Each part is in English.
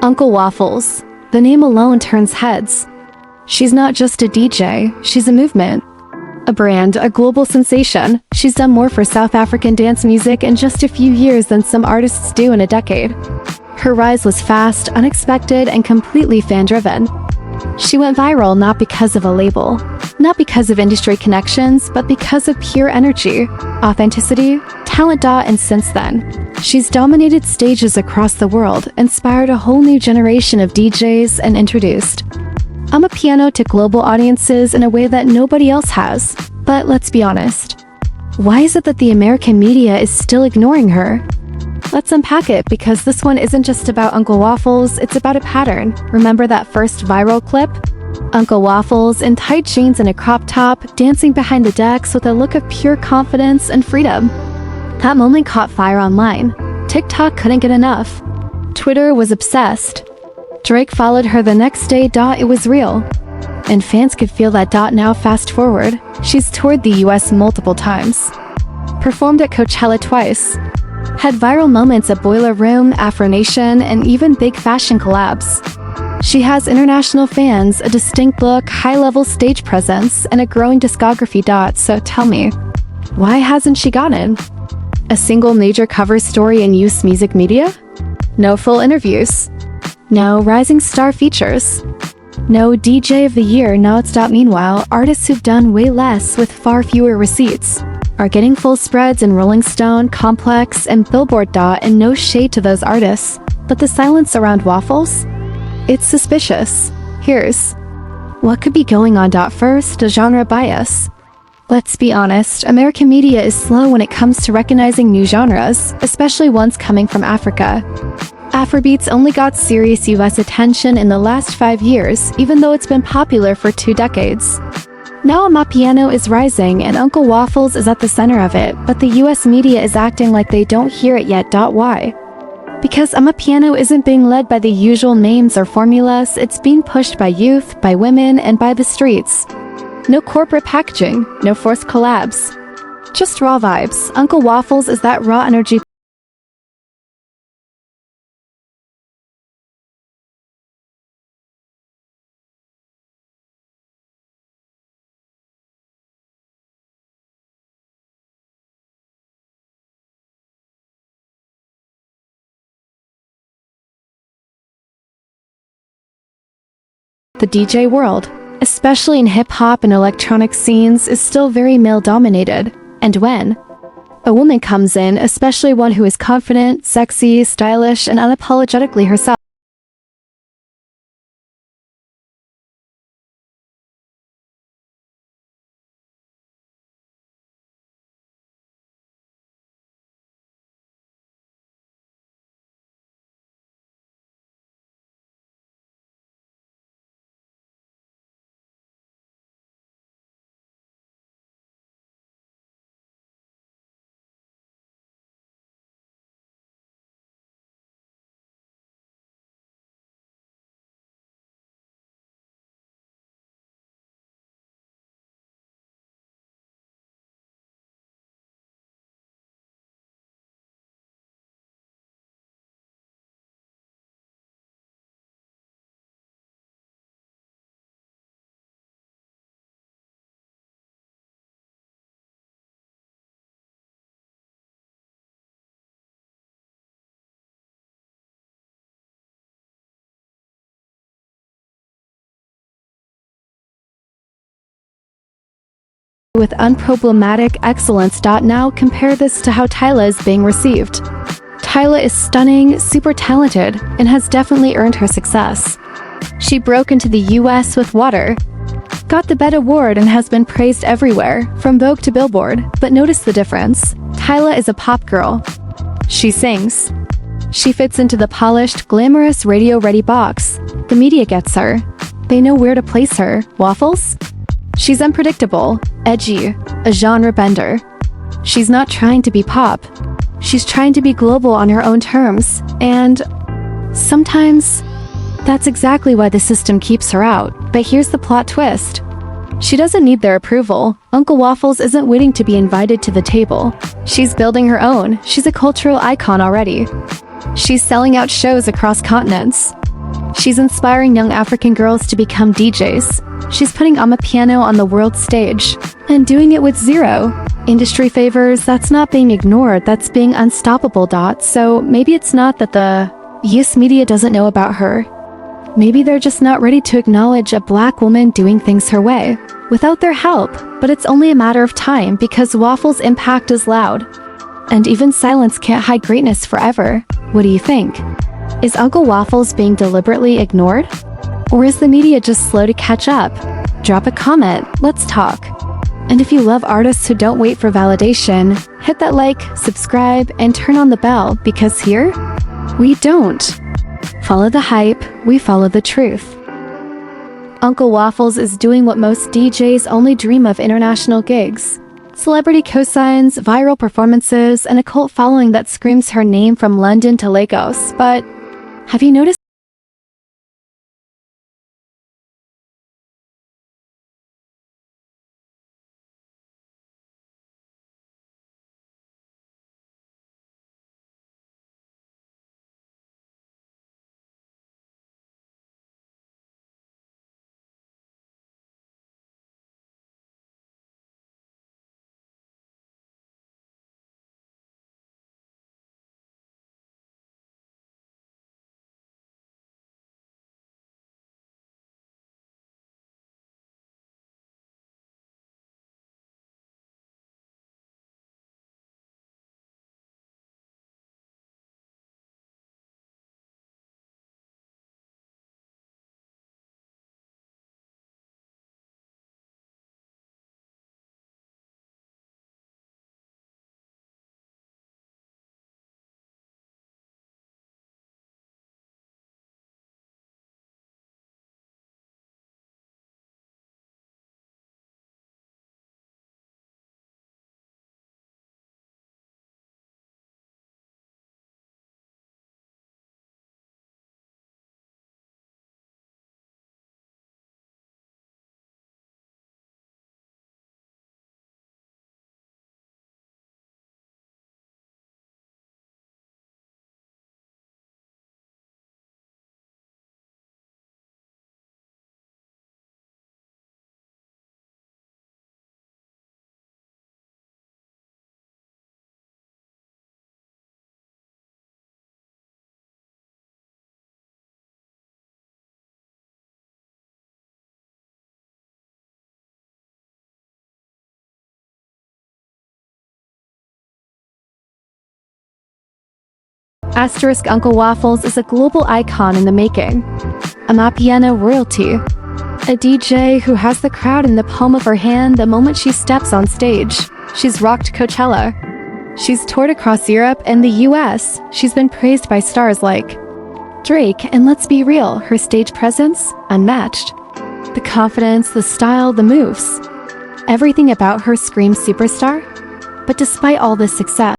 Uncle Waffles. The name alone turns heads. She's not just a DJ, she's a movement. A brand, a global sensation. She's done more for South African dance music in just a few years than some artists do in a decade. Her rise was fast, unexpected, and completely fan-driven. She went viral not because of a label, not because of industry connections, but because of pure energy, authenticity, talent. And since then, she's dominated stages across the world, inspired a whole new generation of DJs, and introduced Amapiano to global audiences in a way that nobody else has. But let's be honest. Why is it that the American media is still ignoring her? Let's unpack it, because this one isn't just about Uncle Waffles, it's about a pattern. Remember that first viral clip? Uncle Waffles in tight jeans and a crop top, dancing behind the decks with a look of pure confidence and freedom. That moment caught fire online. TikTok couldn't get enough. Twitter was obsessed. Drake followed her the next day. It was real. And fans could feel that. Now fast forward. She's toured the US multiple times. Performed at Coachella twice. Had viral moments at Boiler Room, Afro Nation, and even big fashion collabs. She has international fans, a distinct look, high-level stage presence, and a growing discography. So tell me, why hasn't she gotten a single major cover story in US music media? No full interviews. No rising star features. No DJ of the year nods. Meanwhile, artists who've done way less with far fewer receipts are getting full spreads in Rolling Stone, Complex, and Billboard. And no shade to those artists, but the silence around Waffles? It's suspicious. Here's what could be going on. First, a genre bias. Let's be honest, American media is slow when it comes to recognizing new genres, especially ones coming from Africa. Afrobeats only got serious US attention in the last 5 years, even though it's been popular for 2 decades. Now Amapiano is rising, and Uncle Waffles is at the center of it, but the US media is acting like they don't hear it yet. Why? Because Amapiano isn't being led by the usual names or formulas, it's being pushed by youth, by women, and by the streets. No corporate packaging, no forced collabs. Just raw vibes. Uncle Waffles is that raw energy the DJ world, especially in hip-hop and electronic scenes, is still very male-dominated. And when a woman comes in, especially one who is confident, sexy, stylish, and unapologetically herself, with unproblematic excellence. Now compare this to how Tyla is being received. Tyla is stunning, super talented, and has definitely earned her success. She broke into the US with Water, got the BET Award, and has been praised everywhere, from Vogue to Billboard. But notice the difference. Tyla is a pop girl. She sings. She fits into the polished, glamorous, radio-ready box. The media gets her. They know where to place her. Waffles? She's unpredictable, edgy, a genre bender. She's not trying to be pop. She's trying to be global on her own terms, and sometimes that's exactly why the system keeps her out. But here's the plot twist. She doesn't need their approval. Uncle Waffles isn't waiting to be invited to the table. She's building her own. She's a cultural icon already. She's selling out shows across continents. She's inspiring young African girls to become DJs. She's putting Amapiano on the world stage and doing it with zero industry favors. That's not being ignored, that's being unstoppable. So maybe it's not that the US media doesn't know about her. Maybe they're just not ready to acknowledge a black woman doing things her way without their help, but it's only a matter of time because Waffles' impact is loud. And even silence can't hide greatness forever. What do you think? Is Uncle Waffles being deliberately ignored? Or is the media just slow to catch up? Drop a comment, let's talk. And if you love artists who don't wait for validation, hit that like, subscribe, and turn on the bell, because here, we don't follow the hype, we follow the truth. Uncle Waffles is doing what most DJs only dream of: international gigs. Celebrity cosigns, viral performances, and a cult following that screams her name from London to Lagos. But have you noticed Uncle Waffles is a global icon in the making. Amapiano royalty. A DJ who has the crowd in the palm of her hand the moment she steps on stage. She's rocked Coachella. She's toured across Europe and the US. She's been praised by stars like Drake, and let's be real, her stage presence, unmatched. The confidence, the style, the moves. Everything about her screams superstar. But despite all this success,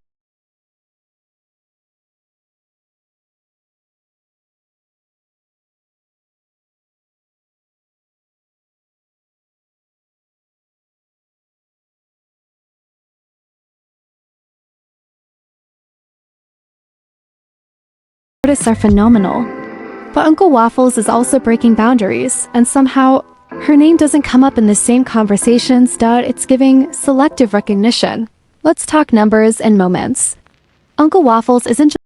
artists are phenomenal. But Uncle Waffles is also breaking boundaries, and somehow, her name doesn't come up in the same conversations. It's giving selective recognition. Let's talk numbers and moments. Uncle Waffles isn't just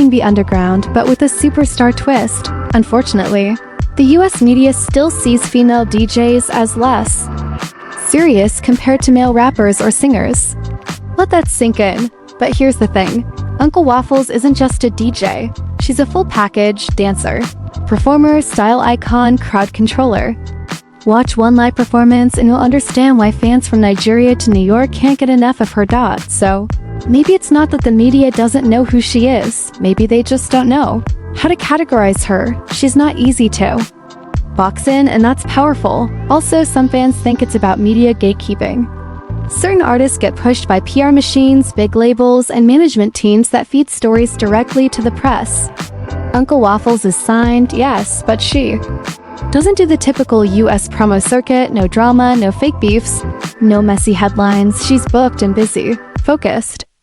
R&B underground, but with a superstar twist. Unfortunately, the US media still sees female DJs as less serious compared to male rappers or singers. Let that sink in. But here's the thing. Uncle Waffles isn't just a DJ. She's a full package dancer, performer, style icon, crowd controller. Watch one live performance and you'll understand why fans from Nigeria to New York can't get enough of her dot. So, maybe it's not that the media doesn't know who she is. Maybe they just don't know how to categorize her. She's not easy to box in, and that's powerful. Also, some fans think it's about media gatekeeping. Certain artists get pushed by PR machines, big labels, and management teams that feed stories directly to the press. Uncle Waffles is signed, yes, but she doesn't do the typical US promo circuit. No drama, no fake beefs, no messy headlines. She's booked and busy, focused,